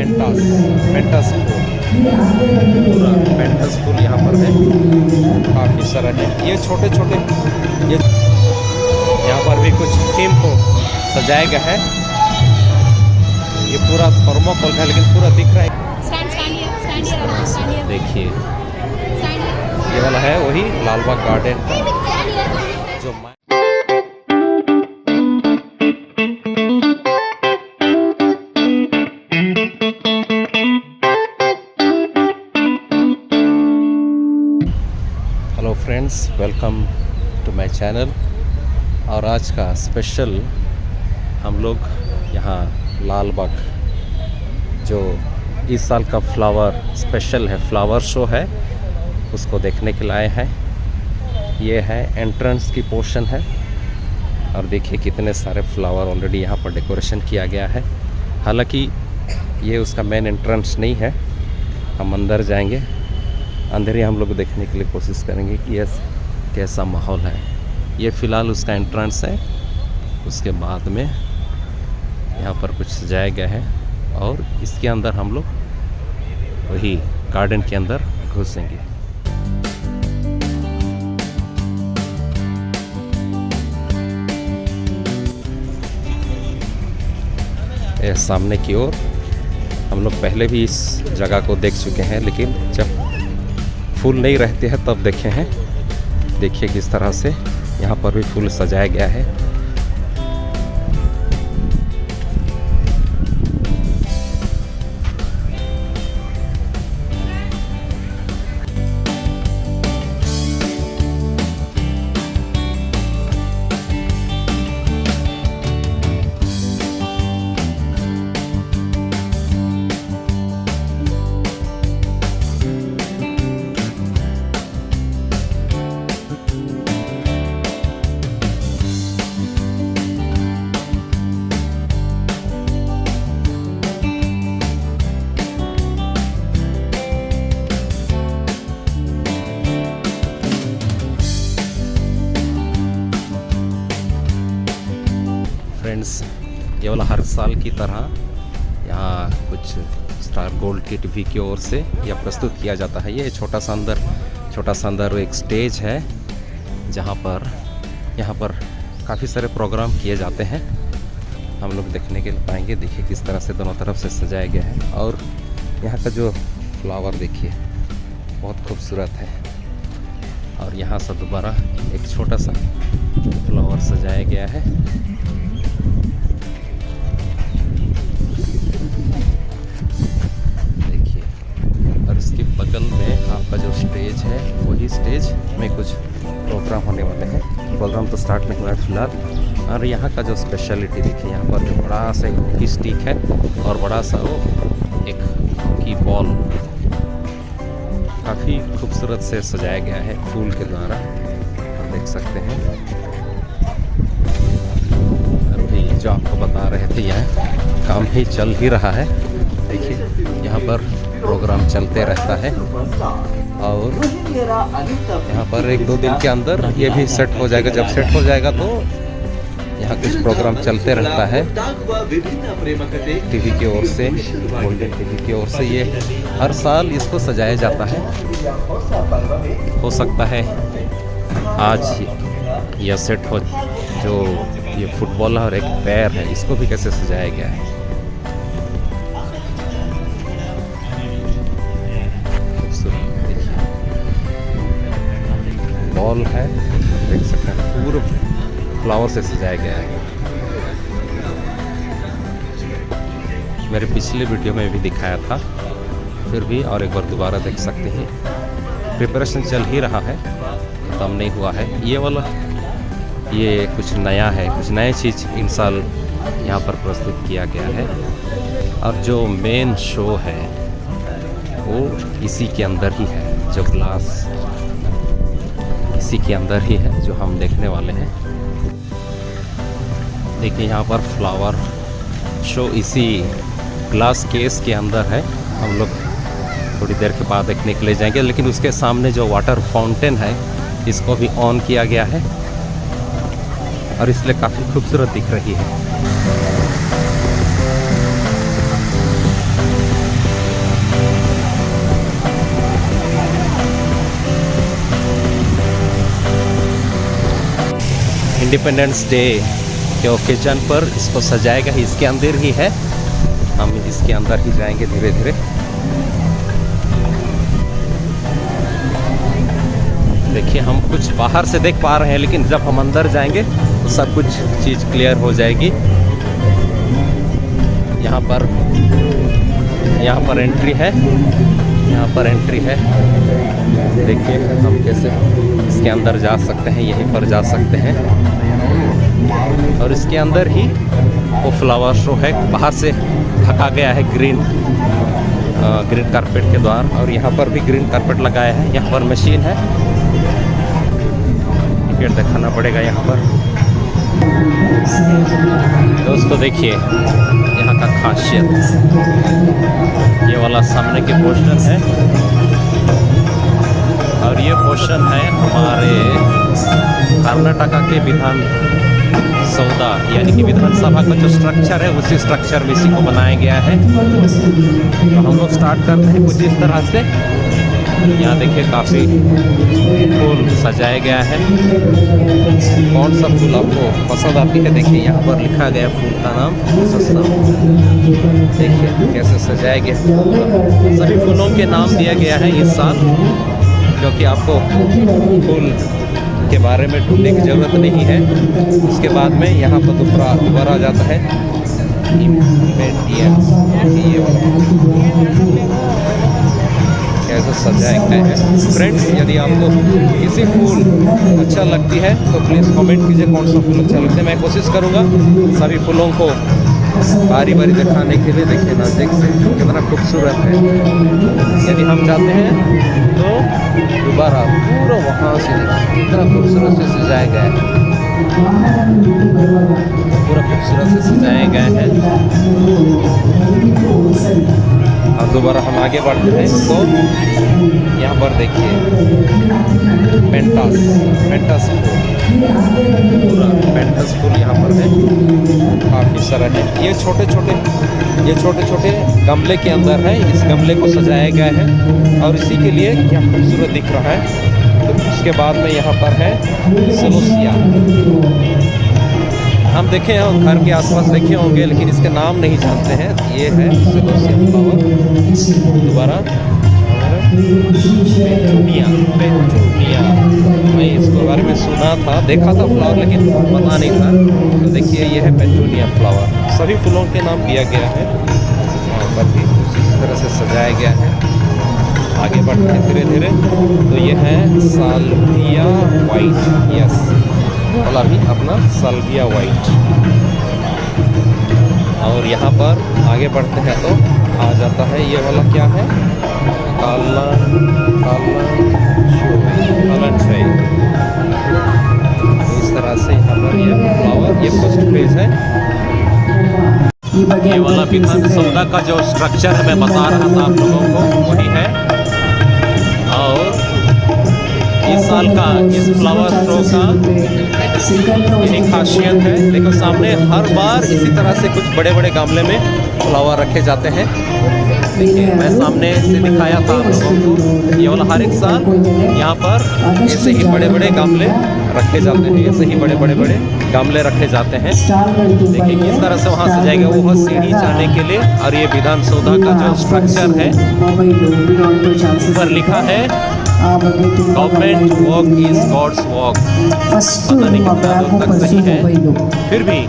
मेंटास मेंटास फूल, पूरा मेंटास फूल यहाँ पर है, काफ़ी सारा है। ये छोटे छोटे, ये यहाँ पर भी कुछ थीम को सजाया गया है। ये पूरा थर्मोकोल है लेकिन पूरा दिख रहा है इस तरह से। देखिए ये वाला है वही लालबाग गार्डन का जो hello friends, welcome to my channel. और आज का स्पेशल हम लोग यहाँ लालबाग जो इस साल का फ्लावर स्पेशल है, फ्लावर शो है, उसको देखने के लिए आए हैं। ये है एंट्रेंस की पोर्शन है और देखिए कितने सारे फ्लावर ऑलरेडी यहाँ पर डेकोरेशन किया गया है। हालांकि ये उसका मेन एंट्रेंस नहीं है, हम अंदर जाएंगे, अंदर ही हम लोग देखने के लिए कोशिश करेंगे कि ये कैसा माहौल है। ये फ़िलहाल उसका एंट्रेंस है, उसके बाद में यहाँ पर कुछ सजाया गया है और इसके अंदर हम लोग वही गार्डन के अंदर घुसेंगे। ये सामने की ओर हम लोग पहले भी इस जगह को देख चुके हैं, लेकिन जब फूल नहीं रहते हैं तब देखे हैं। देखिए किस तरह से यहाँ पर भी फूल सजाया गया है। फ्रेंड्स, ये वाला हर साल की तरह यहाँ कुछ स्टार गोल्ड की टीवी की ओर से यह प्रस्तुत किया जाता है। ये छोटा सा अंदर एक स्टेज है जहाँ पर यहाँ पर काफ़ी सारे प्रोग्राम किए जाते हैं, हम लोग देखने के लिए पाएंगे। देखिए किस तरह से दोनों तरफ से सजाया गया है और यहाँ का जो फ्लावर देखिए बहुत खूबसूरत है। और यहाँ से दोबारा एक छोटा सा फ्लावर सजाया गया है। बगल में आपका जो स्टेज है वही स्टेज में कुछ प्रोग्राम होने वाले हैं। प्रोग्राम तो स्टार्ट नहीं हुआ है फिलहाल। और यहाँ का जो स्पेशलिटी देखिए, यहाँ पर जो बड़ा सा एक हॉकी स्टिक है और बड़ा सा वो एक हॉकी बॉल काफ़ी खूबसूरत से सजाया गया है फूल के द्वारा, आप देख सकते हैं। अभी जो आपको बता रहे थे यह काम ही चल ही रहा है। देखिए यहाँ पर प्रोग्राम चलते रहता है और यहाँ पर 1-2 दिन के अंदर ये भी सेट हो जाएगा। जब सेट हो जाएगा तो यहाँ कुछ प्रोग्राम चलते रहता है टीवी की ओर से, गोल्डन टीवी की ओर से। ये हर साल इसको सजाया जाता है। हो सकता है आज यह सेट हो, जो ये फुटबॉल और एक पैर है इसको भी कैसे सजाया गया है। बॉल है, देख सकते हैं पूरे फ्लावर से सजाया गया है। मेरे पिछले वीडियो में भी दिखाया था, फिर भी और एक बार दोबारा देख सकते हैं। प्रिपरेशन चल ही रहा है, खत्म नहीं हुआ है। ये वाला ये कुछ नया है, कुछ नई चीज़ इन साल यहाँ पर प्रस्तुत किया गया है। और जो मेन शो है वो इसी के अंदर ही है, जो ग्लास इसी के अंदर ही है जो हम देखने वाले हैं। देखिए यहाँ पर फ्लावर शो इसी ग्लास केस के अंदर है। हम लोग थोड़ी देर के बाद देखने के लिए जाएंगे, लेकिन उसके सामने जो वाटर फाउंटेन है इसको भी ऑन किया गया है और इसलिए काफ़ी खूबसूरत दिख रही है। इंडिपेंडेंस डे के ओकेजन पर इसको सजाएगा ही, इसके अंदर ही है। हम इसके अंदर ही जाएंगे धीरे धीरे। देखिए हम कुछ बाहर से देख पा रहे हैं, लेकिन जब हम अंदर जाएंगे तो सब कुछ चीज़ क्लियर हो जाएगी। यहाँ पर एंट्री है, यहाँ पर एंट्री है। देखिए हम कैसे इसके अंदर जा सकते हैं, यहीं पर जा सकते हैं। और इसके अंदर ही वो फ्लावर शो है, बाहर से ढका गया है ग्रीन कारपेट के द्वारा। और यहाँ पर भी ग्रीन कारपेट लगाया है। यहाँ पर मशीन है, टिकट दिखाना पड़ेगा यहाँ पर। दोस्तों देखिए यहाँ का खासियत, ये वाला सामने के पोर्शन है, और ये पोर्शन है हमारे कर्नाटका के विधान सौदा, यानी कि विधानसभा का जो स्ट्रक्चर है उसी स्ट्रक्चर में इसी को बनाया गया है। तो हम लोग स्टार्ट करते हैं कुछ इस तरह से। यहाँ देखिए काफ़ी फूल सजाया गया है। कौन सा फूल आपको पसंद आती है? देखिए यहाँ पर लिखा गया फूल का नाम। देखिए कैसे सजाया गया। सभी फूलों के नाम दिया गया है इस साल, क्योंकि आपको फूल के बारे में ढूंढने की ज़रूरत नहीं है। उसके बाद में यहाँ पर दोबारा आ जाता है इम्पेटियंस। ये कैसे सजाए गए हैं। फ्रेंड्स, यदि आपको किसी फूल अच्छा लगती है तो प्लीज़ कमेंट कीजिए कौन सा फूल अच्छा लगता है। मैं कोशिश करूँगा सभी फूलों को बारी बारी दिखाने के लिए। देखिए नज़दीक से कितना खूबसूरत है। यदि हम जाते हैं तो दोबारा पूरा वहाँ से कितना खूबसूरत से सजाया गया है, पूरा खूबसूरत से सजाया गया है। और दोबारा हम आगे बढ़ते हैं तो यहाँ पर देखिए पेंटास फूल, पूरा पेंटास फूल यहाँ पर है, काफ़ी सारा है। ये छोटे छोटे गमले के अंदर है। इस गमले को सजाया गया है और इसी के लिए क्या खूबसूरत दिख रहा है। तो उसके बाद में यहाँ पर है सेलोसिया। हम देखे हैं, घर के आसपास देखे होंगे, लेकिन इसके नाम नहीं जानते हैं। ये है सेलोसिया फ्लावर। दोबारा पेटूनिया, मैं इसके बारे में सुना था, देखा था फ्लावर, लेकिन पता नहीं था। तो देखिए ये है पेटूनिया फ्लावर। सभी फूलों के नाम दिया गया है। यहाँ पर भी उसी तरह से सजाया गया है। आगे बढ़ते हैं धीरे धीरे। तो ये है साल्विया वाइट, यस वाला भी अपना साल्विया वाइट। और यहाँ पर आगे बढ़ते हैं तो आ जाता है ये वाला, क्या है, इस तरह से यहाँ पर ये फ्लावर, ये फर्स्ट फेज है। ये वाला विधानसभा का जो स्ट्रक्चर है मैं बता रहा था आप लोगों को, वही है। और इस साल का इस फ्लावर शो का यही खासियत है। देखो सामने हर बार इसी तरह से कुछ बड़े बड़े गमले में फ्लावर रखे जाते हैं। देखिए मैं सामने से दिखाया था आप लोगों को। ये वाला हर एक साल यहाँ पर ऐसे ही बड़े बड़े गमले रखे जाते हैं, ऐसे ही बड़े बड़े गमले रखे जाते हैं। देखिए किस तरह से वहाँ से जाएगा वो सीढ़ी जाने के लिए। और ये विधानसभा का जो स्ट्रक्चर है, ऊपर लिखा है government work is God's work. पता नहीं कितना दूर तक सही है, फिर भी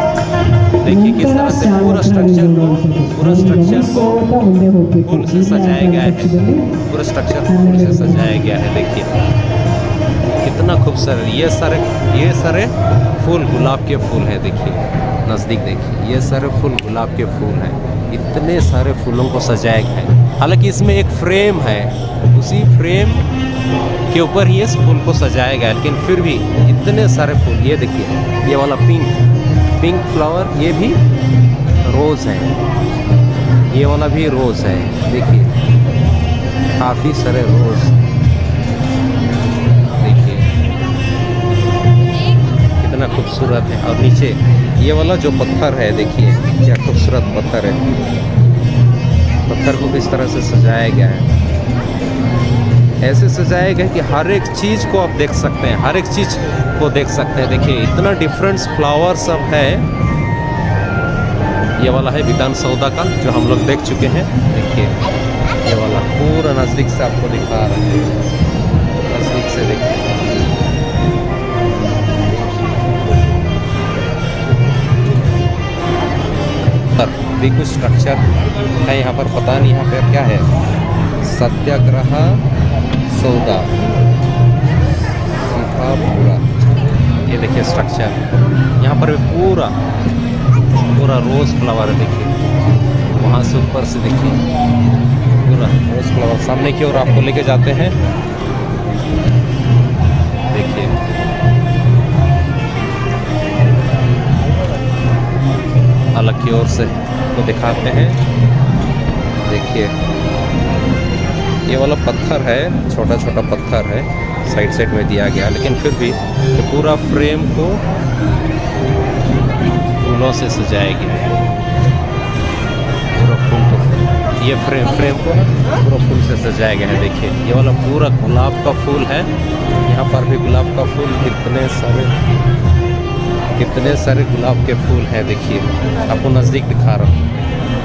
देखिए किस तरह से पूरा स्ट्रक्चर को फूल से सजाया गया है। पूरा स्ट्रक्चर फूल से सजाया गया है। देखिए कितना खूबसूरत। ये सारे फूल गुलाब के फूल हैं। देखिए नज़दीक देखिए, ये सारे फूल गुलाब के फूल हैं। इतने सारे फूलों को सजाया गया है। हालांकि इसमें एक फ्रेम है, उसी फ्रेम के ऊपर ही इस फूल को सजाया गया है, लेकिन फिर भी इतने सारे फूल। ये देखिए ये वाला पिंक फ्लावर, ये भी रोज़ है। ये वाला भी रोज़ है। देखिए काफ़ी सारे रोज़, देखिए कितना खूबसूरत है। और नीचे ये वाला जो पत्थर है, देखिए क्या खूबसूरत पत्थर है। पत्थर को किस तरह से सजाया गया है। ऐसे सजाया गया कि हर एक चीज़ को आप देख सकते हैं, हर एक चीज़ को देख सकते हैं। देखिए इतना डिफरेंट फ्लावर सब है। ये वाला है विधान सौदा का जो हम लोग देख चुके हैं। देखिए ये वाला पूरा नज़दीक से आपको दिखा रहे हैं, नज़दीक से देखिए। भी कुछ स्ट्रक्चर है यहाँ पर, पता नहीं यहाँ पर क्या है। सत्याग्रह सौदा पूरा, ये देखिए स्ट्रक्चर। यहाँ पर पूरा पूरा रोज़ फ्लावर है। देखिए वहाँ से ऊपर से देखिए पूरा रोज़ फ्लावर सामने की ओर आपको लेके जाते हैं। देखिए अलग की ओर से को दिखाते हैं। देखिए ये वाला पत्थर है, छोटा छोटा पत्थर है, साइड साइड में दिया गया, लेकिन फिर भी ये पूरा फ्रेम को फूलों से सजाया गया है। पूरा फूल को, ये फ्रेम को पूरा फूल से सजाया गया है। देखिए ये वाला पूरा गुलाब का फूल है। यहाँ पर भी गुलाब का फूल, कितने सारे गुलाब के फूल हैं। देखिए आपको नज़दीक दिखा रहा हूँ।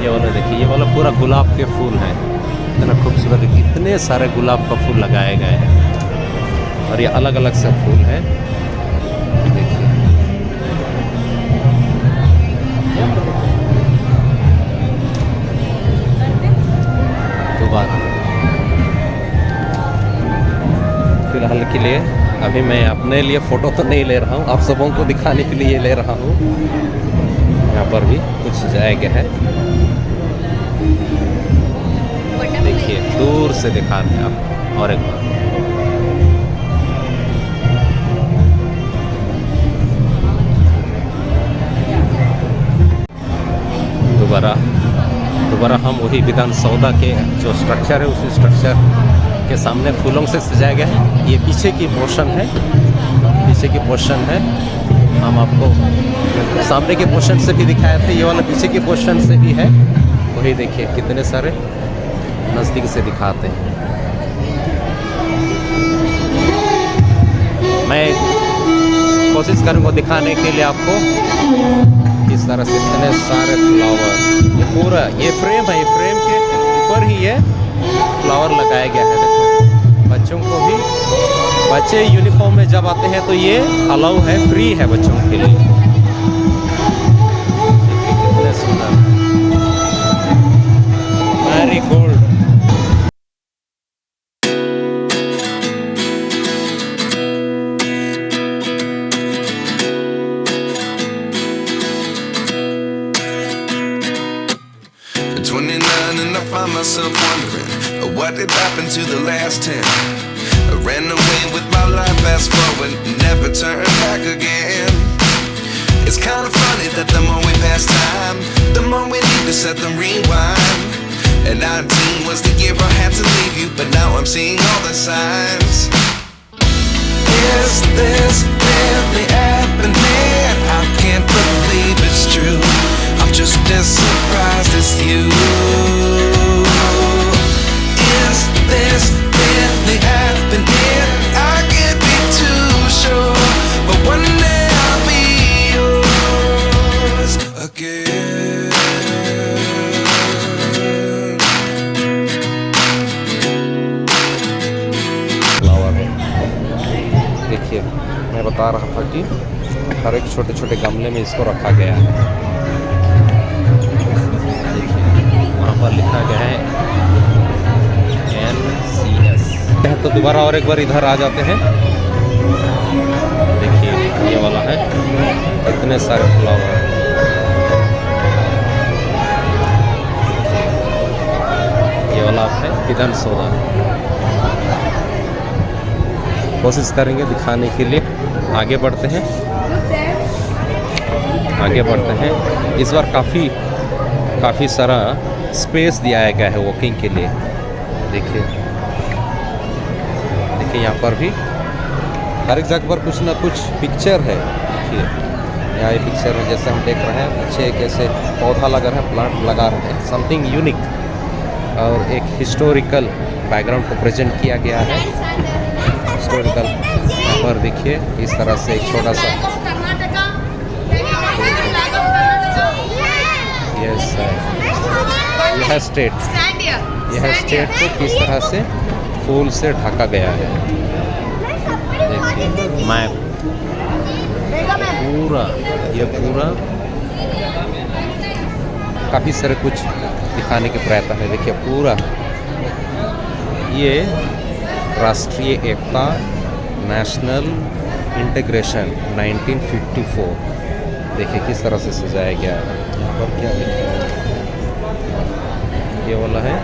ये वाला देखिए, ये वाला पूरा गुलाब के फूल हैं। इतना खूबसूरत, कितने सारे गुलाब का फूल लगाए गए हैं और ये अलग अलग से फूल हैं। देखिए दोबारा फिलहाल के लिए अभी मैं अपने लिए फ़ोटो तो नहीं ले रहा हूँ, आप सबों को दिखाने के लिए ले रहा हूँ। यहाँ पर भी कुछ सजाया गया है। देखिए दूर से दिखा रहे हैं आप और एक बार। दोबारा हम वही विधान सौदा के जो स्ट्रक्चर है, उसी स्ट्रक्चर के सामने फूलों से सजाया गया है। ये पीछे की पोर्शन है, हम आपको सामने के पोर्शन से भी दिखाए थे, ये वाला पीछे के पोर्शन से भी है। वही देखिए कितने सारे नज़दीक से दिखाते हैं। मैं कोशिश करूँगा दिखाने के लिए आपको किस तरह से इतने सारे फ्लावर। ये पूरा ये फ्रेम है, ये फ्रेम के ऊपर ही ये फ्लावर लगाया गया है। देखो बच्चों को भी, बच्चे यूनिफॉर्म में जब आते हैं तो ये अलाउ है, फ्री है बच्चों के लिए। देखिए कितने सुंदर, Marie Gold. Myself wondering what did happen to the last 10. I ran away with my life, fast forward, never turn back again. It's kind of funny that the more we pass time, the more we need to set the rewind. And 19 was the year I had to leave you, but now I'm seeing all the signs. Is this really happening? I can't believe it's true. I'm just as surprised as you. Is this really happening? I can't be too sure, but one day I'll be yours again. Flower है। देखिए मैं बता रहा था कि हर एक छोटे छोटे गमले में इसको रखा गया है। देखिए वहाँ पर लिखा गया है NCS। तो दोबारा और एक बार इधर आ जाते हैं। देखिए ये वाला है, इतने सारे फ्लावर। ये वाला है विधान सौदा। कोशिश करेंगे दिखाने के लिए। आगे बढ़ते हैं। इस बार काफ़ी सारा स्पेस दिया गया है वॉकिंग के लिए। देखिए यहाँ पर भी हर एक जगह पर कुछ ना कुछ पिक्चर है। देखिए यहाँ ये पिक्चर में जैसे हम देख रहे हैं, अच्छे एक ऐसे पौधा लगा रहे हैं, प्लांट लगा रहे हैं, समथिंग यूनिक, और एक हिस्टोरिकल बैकग्राउंड को प्रेजेंट किया गया है। हिस्टोरिकल पर देखिए इस तरह से एक छोटा सा यस यह स्टेट को किस तरह से फूल से ढका गया है। देखिए मैप पूरा, ये पूरा काफ़ी सारे कुछ दिखाने के प्रयत्न है। देखिए पूरा ये राष्ट्रीय एकता नेशनल इंटीग्रेशन 1954। देखिए किस तरह से सजाया गया है। यहाँ पर क्या लिखा है, ये वाला है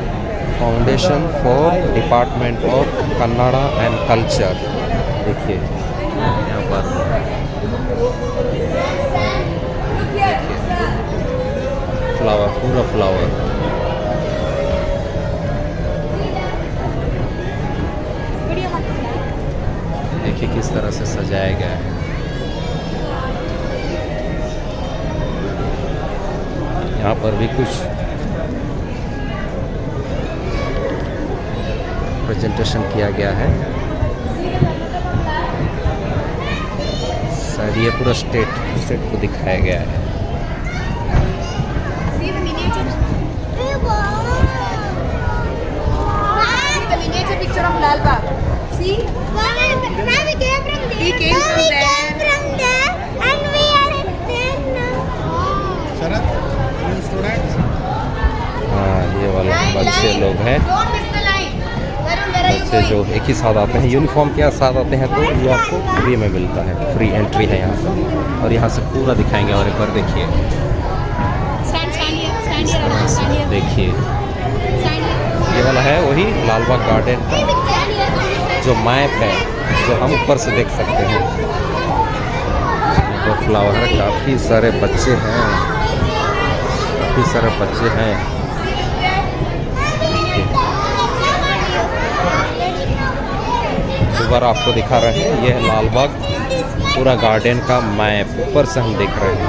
foundation for department of Kannada and culture. देखिए यहाँ पर फ्लावर, पूरा फ्लावर। देखिए किस तरह से सजाया गया है। यहाँ पर भी कुछ प्रेजेंटेशन किया गया है। शायद ये पूरा स्टेट को दिखाया गया है। Picture of Lal Bagh. See? Now we came from there. We came from there. And we are at there now. Sharat, new students. हाँ, ये वाले बच्चे लोग हैं, Don't miss the line. Varun, where are you बच्चे जो going? एक ही साथ आते हैं, यूनिफॉर्म के साथ आते हैं तो ये आपको फ्री में मिलता है। फ्री एंट्री है यहाँ से, और यहाँ से पूरा दिखाएंगे। और एक बार देखिए Stand here. Stand here. देखिए Stand here. ये वाला है वही लालबाग गार्डन का जो मैप है, जो हम ऊपर से देख सकते हैं। तो फ्लावर है, काफ़ी सारे बच्चे हैं, काफ़ी सारे बच्चे हैं। दोबारा आपको दिखा रहे हैं, यह है लालबाग पूरा गार्डन का मैप, ऊपर से हम देख रहे हैं।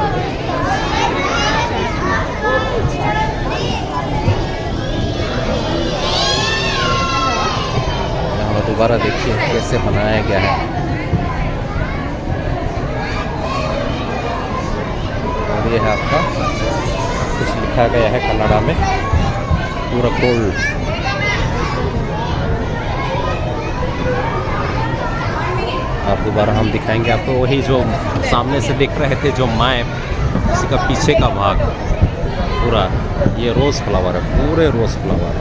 दोबारा देखिए कैसे बनाया गया है। और ये है आपका कुछ लिखा गया है कन्नड़ा में, पूरा गोल्ड। अब दोबारा हम दिखाएंगे आपको वही जो सामने से दिख रहे थे, जो मैप, इसी का पीछे का भाग पूरा। ये रोज़ फ्लावर है, पूरे रोज़ फ्लावर।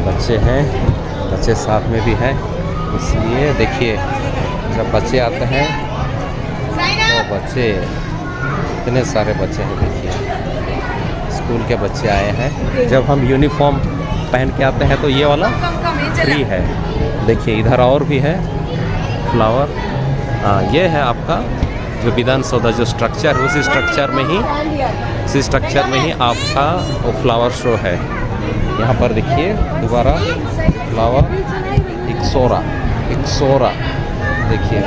बच्चे हैं, बच्चे साथ में भी हैं, इसलिए देखिए जब बच्चे आते हैं तो बच्चे, इतने सारे बच्चे हैं। देखिए स्कूल के बच्चे आए हैं। जब हम यूनिफॉर्म पहन के आते हैं तो ये वाला फ्री है। देखिए इधर और भी है फ्लावर। हाँ, ये है आपका जो विधान सौदा जो स्ट्रक्चर है, उसी स्ट्रक्चर में ही आपका वो फ्लावर शो है। यहाँ पर देखिए दोबारा फ्लावर इक्सोरा। देखिए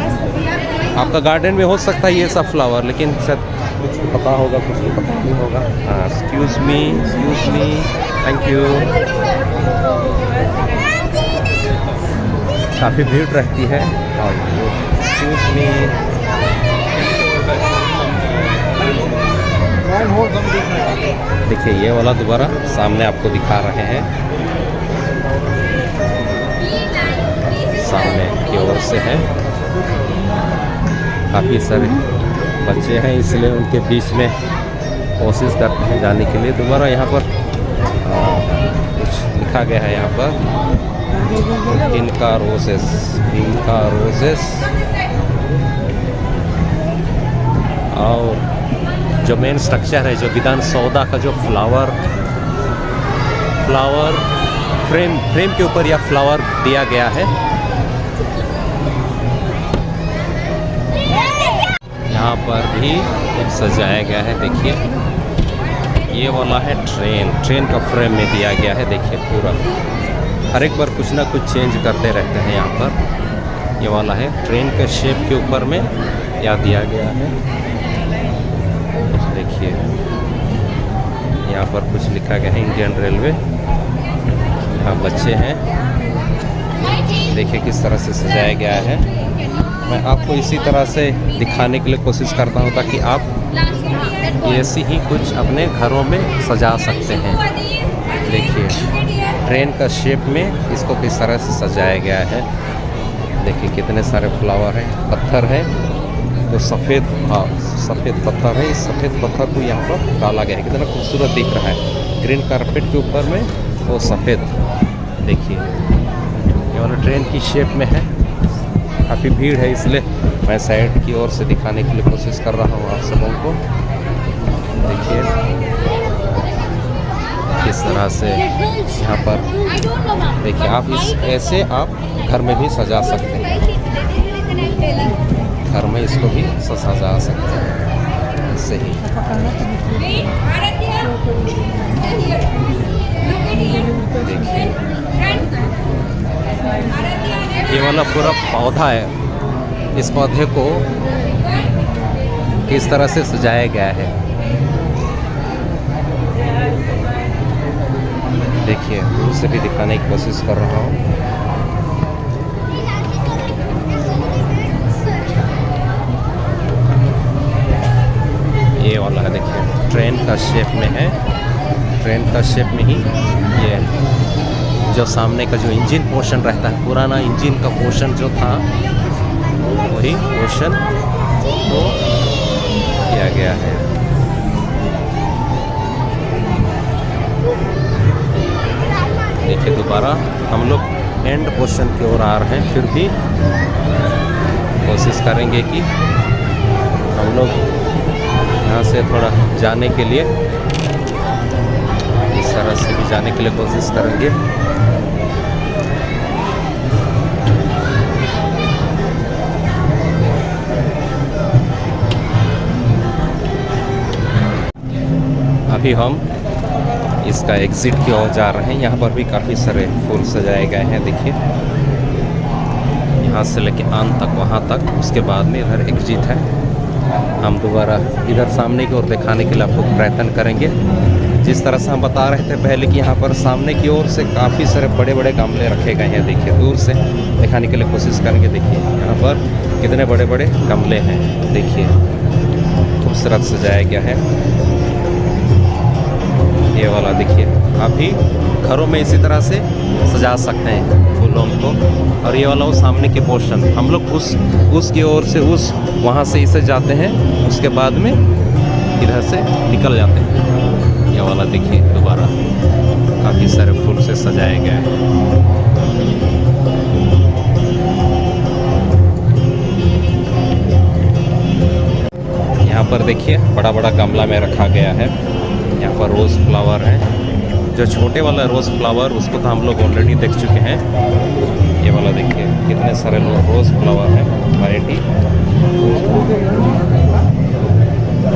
आपका गार्डन में हो सकता है ये सब फ्लावर, लेकिन शायद कुछ पता होगा, कुछ को पता नहीं होगा। हाँ, एक्सक्यूज़ मी, थैंक यू। काफ़ी भीड़ रहती है। और एक्सक्यूज़ मी, देखिए ये वाला दोबारा सामने आपको दिखा रहे हैं, सामने की ओर से है। काफ़ी सारे बच्चे हैं, इसलिए उनके बीच में कोशिश करते हैं जाने के लिए। दोबारा यहाँ पर कुछ लिखा गया है, यहाँ पर इनका रोजेस। और जो मेन स्ट्रक्चर है, जो विधान सौदा का जो फ्लावर फ्रेम के ऊपर यह फ्लावर दिया गया है। यहाँ पर भी एक सजाया गया है। देखिए ये वाला है ट्रेन का फ्रेम में दिया गया है। देखिए पूरा हर एक बार कुछ ना कुछ चेंज करते रहते हैं। यहाँ पर ये वाला है ट्रेन के शेप के ऊपर में यह दिया गया है। देखिए यहाँ पर कुछ लिखा गया है इंडियन रेलवे। यहाँ बच्चे हैं, देखिए किस तरह से सजाया गया है। मैं आपको इसी तरह से दिखाने के लिए कोशिश करता हूँ ताकि आप ऐसी ही कुछ अपने घरों में सजा सकते हैं। देखिए ट्रेन का शेप में इसको किस तरह से सजाया गया है। देखिए कितने सारे फ्लावर हैं, पत्थर है तो सफ़ेद, हाँ सफ़ेद पत्थर है। इस सफ़ेद पत्थर को यहाँ पर डाला गया है, कितना खूबसूरत दिख रहा है। ग्रीन कारपेट के ऊपर में वो सफ़ेद, देखिए ये वाला ट्रेन की शेप में है। काफ़ी भीड़ है इसलिए मैं साइड की ओर से दिखाने के लिए कोशिश कर रहा हूँ आप सबों को। देखिए किस तरह से यहाँ पर, देखिए आप ऐसे आप घर में भी सजा सकते हैं, घर में इसको भी सजा सकते हैं ऐसे ही। देखिए ये वाला पूरा पौधा है, इस पौधे को किस तरह से सजाया गया है। देखिए दूर से भी दिखाने की कोशिश कर रहा हूँ। ये वाला है, देखिए ट्रेन का शेप में है। ट्रेन का शेप में ही ये जो सामने का जो इंजन पोर्शन रहता है, पुराना इंजन का पोर्शन जो था वही पोर्शन को किया गया है। देखिए दोबारा हम लोग एंड पोर्शन की ओर आ रहे हैं, फिर भी कोशिश करेंगे कि हम लोग यहाँ से थोड़ा जाने के लिए, इस तरह से भी जाने के लिए कोशिश करेंगे। अभी हम इसका एग्ज़िट की ओर जा रहे हैं। यहाँ पर भी काफ़ी सारे फूल सजाए गए हैं। देखिए यहाँ से लेके अंत तक, वहाँ तक, उसके बाद में इधर एग्ज़िट है। हम दोबारा इधर सामने की ओर दिखाने के लिए आपको प्रयत्न करेंगे। जिस तरह से हम बता रहे थे पहले कि यहाँ पर सामने की ओर से काफ़ी सारे बड़े बड़े गमले रखे गए हैं। देखिए दूर से दिखाने के लिए कोशिश करेंगे। देखिए यहाँ पर कितने बड़े बड़े गमले हैं, देखिए खूबसूरत सजाया गया है। ये वाला देखिए, आप भी घरों में इसी तरह से सजा सकते हैं फूलों को। और ये वाला वो सामने के पोर्शन, हम लोग उस की ओर से वहाँ से इसे जाते हैं, उसके बाद में इधर से निकल जाते हैं। ये वाला देखिए दोबारा काफ़ी सारे फूल से सजाया गया है। यहाँ पर देखिए बड़ा बड़ा गमला में रखा गया है। यहाँ पर रोज़ फ्लावर है। जो छोटे वाला रोज़ फ्लावर उसको तो हम लोग ऑलरेडी देख चुके हैं। ये वाला देखिए कितने सारे रोज़ फ्लावर हैं, वैरायटी।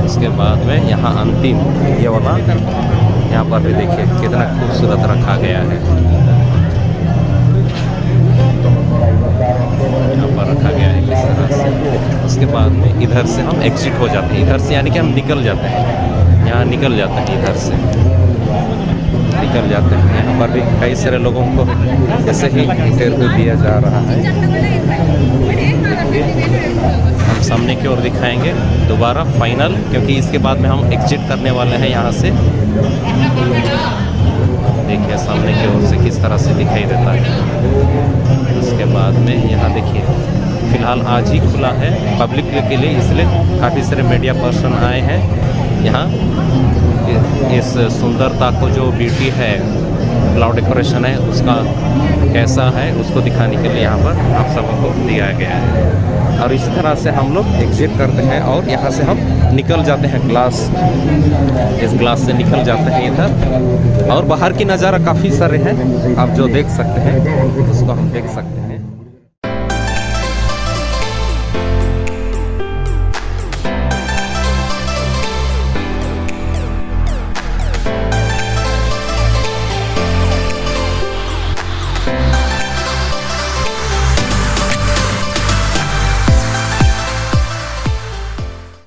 उसके बाद में यहाँ अंतिम ये वाला, यहाँ पर भी देखिए कितना खूबसूरत रखा गया है। यहाँ पर रखा गया है किस तरह से। उसके बाद में इधर से हम एग्जिट हो जाते हैं, इधर से यानी कि हम निकल जाते हैं, यहाँ निकल जाते हैं, इधर से निकल जाते हैं। यहाँ पर भी कई सारे लोगों को ऐसे ही इंटरव्यू दिया जा रहा है। हम सामने की ओर दिखाएंगे दोबारा फाइनल, क्योंकि इसके बाद में हम एग्जिट करने वाले हैं यहाँ से। देखिए सामने की ओर से किस तरह से दिखाई देता है। उसके बाद में यहाँ देखिए फ़िलहाल आज ही खुला है पब्लिक के लिए, इसलिए काफ़ी सारे मीडिया पर्सन आए हैं यहाँ। इस सुंदरता को, जो ब्यूटी है, फ्लावर डेकोरेशन है, उसका कैसा है उसको दिखाने के लिए यहाँ पर आप सबको दिया गया है। और इसी तरह से हम लोग एग्जिट करते हैं और यहाँ से हम निकल जाते हैं इस ग्लास से निकल जाते हैं इधर। और बाहर की नज़ारा काफ़ी सारे हैं, आप जो देख सकते हैं उसको हम देख सकते हैं।